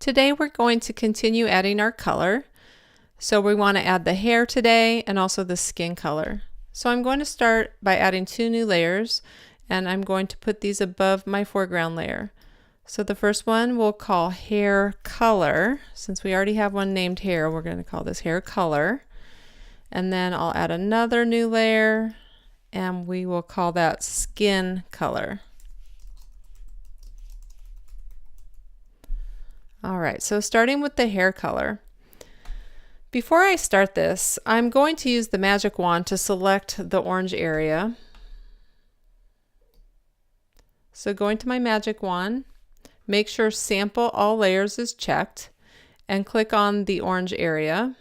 Today we're going to continue adding our color. So we want to add the hair today and also the skin color. So I'm going to start by adding 2 new layers, and I'm going to put these above my foreground layer. So the first one we'll call hair color. Since we already have one named hair, we're going to call this hair color. And then I'll add another new layer, and we will call that skin color. All right, so starting with the hair color. Before I start this, I'm going to use the magic wand to select the orange area. So going to my magic wand, make sure sample all layers is checked and click on the orange area.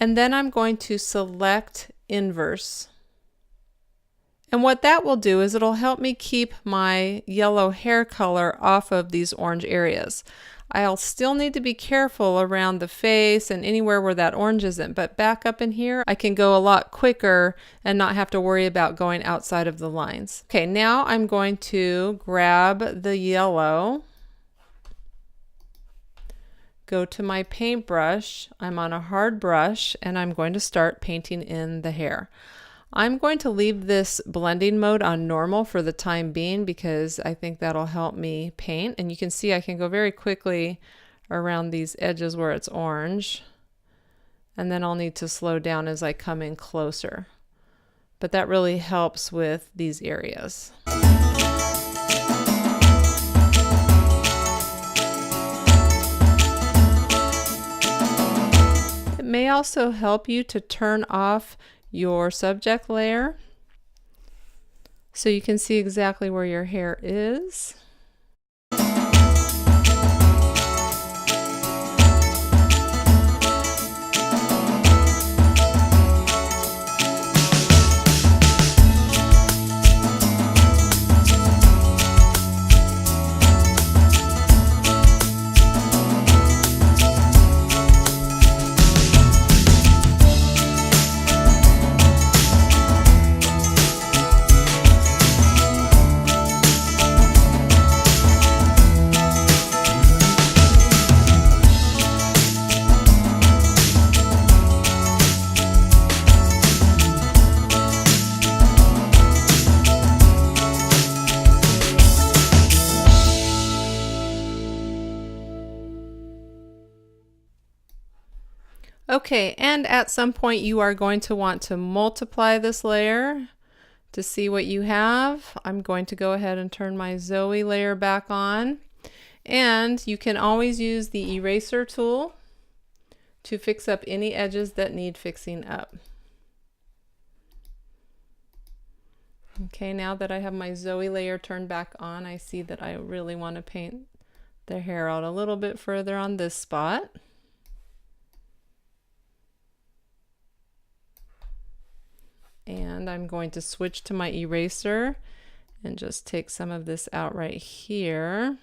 And then I'm going to select inverse. And what that will do is it'll help me keep my yellow hair color off of these orange areas. I'll still need to be careful around the face and anywhere where that orange isn't, but back up in here I can go a lot quicker and not have to worry about going outside of the lines. Okay, now I'm going to grab the yellow, go to my paintbrush, I'm on a hard brush, and I'm going to start painting in the hair. I'm going to leave this blending mode on normal for the time being because I think that'll help me paint. And you can see I can go very quickly around these edges where it's orange. And then I'll need to slow down as I come in closer. But that really helps with these areas. It may also help you to turn off your subject layer so you can see exactly where your hair is. Okay, and at some point you are going to want to multiply this layer to see what you have. I'm going to go ahead and turn my Zoe layer back on. And you can always use the eraser tool to fix up any edges that need fixing up. Okay, now that I have my Zoe layer turned back on, I see that I really want to paint the hair out a little bit further on this spot. And I'm going to switch to my eraser and just take some of this out right here.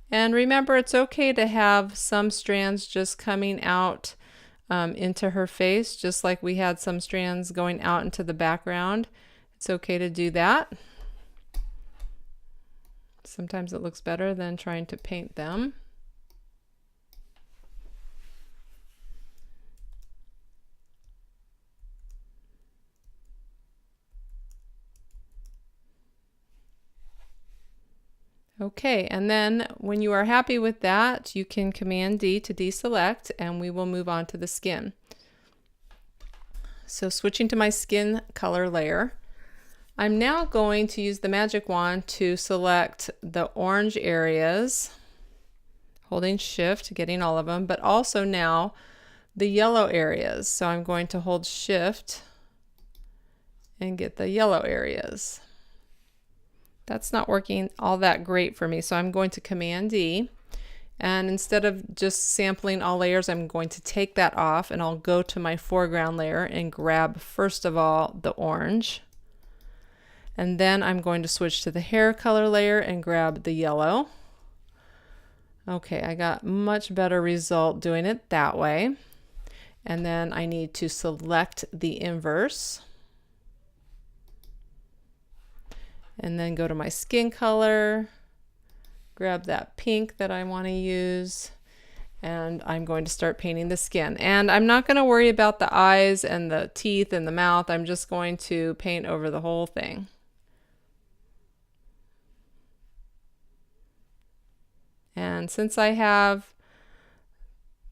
And remember, it's okay to have some strands just coming out into her face, just like we had some strands going out into the background. It's okay to do that. Sometimes it looks better than trying to paint them. Okay, and then when you are happy with that, you can Command D to deselect, and we will move on to the skin. So switching to my skin color layer, I'm now going to use the magic wand to select the orange areas, holding Shift, getting all of them, but also now the yellow areas. So I'm going to hold Shift and get the yellow areas. That's not working all that great for me, so I'm going to Command D, and instead of just sampling all layers, I'm going to take that off, and I'll go to my foreground layer and grab first of all the orange, and then I'm going to switch to the hair color layer and grab the yellow. Okay, I got much better result doing it that way. And then I need to select the inverse. And then go to my skin color, grab that pink that I want to use, and I'm going to start painting the skin. And I'm not going to worry about the eyes and the teeth and the mouth. I'm just going to paint over the whole thing. And since I have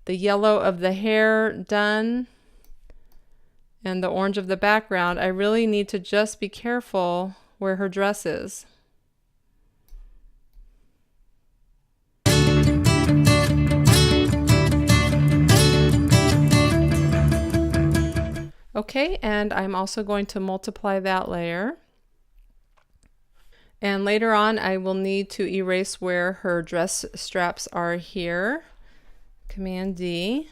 the yellow of the hair done and the orange of the background, I really need to just be careful where her dress is. Okay, and I'm also going to multiply that layer. And later on, I will need to erase where her dress straps are here. Command D.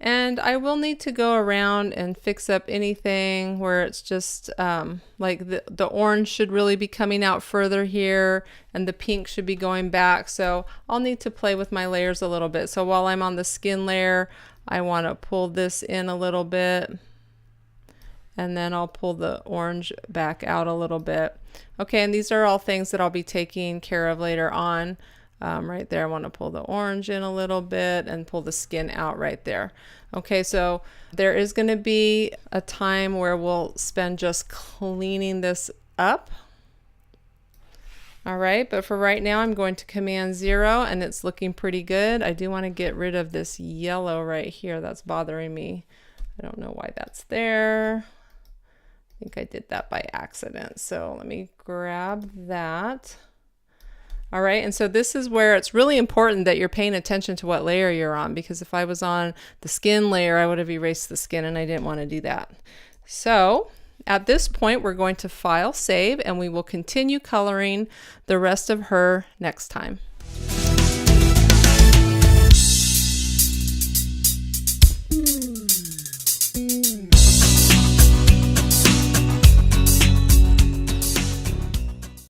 And I will need to go around and fix up anything where it's just like the orange should really be coming out further here and the pink should be going back. So I'll need to play with my layers a little bit. So while I'm on the skin layer, I want to pull this in a little bit. And then I'll pull the orange back out a little bit. Okay, and these are all things that I'll be taking care of later on. Right there, I want to pull the orange in a little bit and pull the skin out right there. Okay, so there is going to be a time where we'll spend just cleaning this up. All right, but for right now, I'm going to Command 0, and it's looking pretty good. I do want to get rid of this yellow right here that's bothering me. I don't know why that's there. I think I did that by accident. So let me grab that. All right, and so this is where it's really important that you're paying attention to what layer you're on, because if I was on the skin layer, I would have erased the skin, and I didn't want to do that. So at this point, we're going to File, Save, and we will continue coloring the rest of her next time.